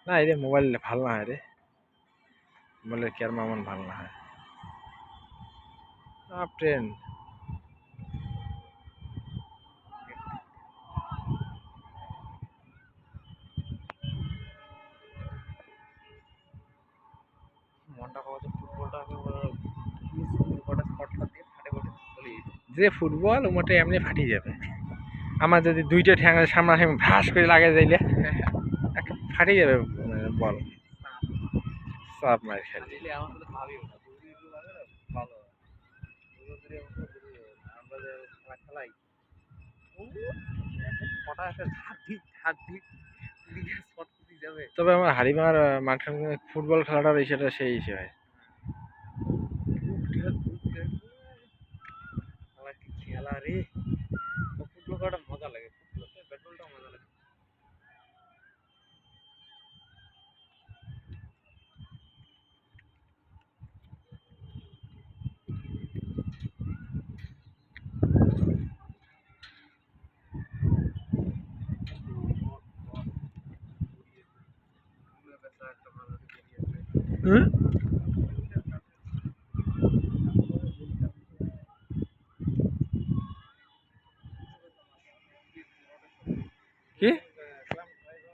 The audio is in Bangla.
না এই রে মোবাইল ভাল না হয় রে, মোবাইলের ক্যামেরা মান ভাল না হয়। ট্রেন মনটা কত ফুটবলটা কটা শটটা দিয়ে ফাটে ফাটে চলে যে ফুটবল ওটা এমনি ফাটি যাবে। আমার যদি দুইটা ঠ্যাং সামনাসামনি ভ্রাস করে লাগে যাইলে ফাটি যাবে বল, চাপ মারি খেলে। দিলে আমার সাথে ভাবি ওটা দূরে দূরে লাগে না ভালো দূরে দূরে আমরা যে খেলা খেলাই কটা একটা ধাক ধিক দিয়ে শট দিয়ে যাবে। তবে আমার হাড়িমার মাঠে ফুটবল খেলাটার সেটা সেই হিসেবে হয়। খেলা রে ফুটবল খেলাটা মজা লাগে, ফুটবল ব্যাটবলটা মজা লাগে। হুম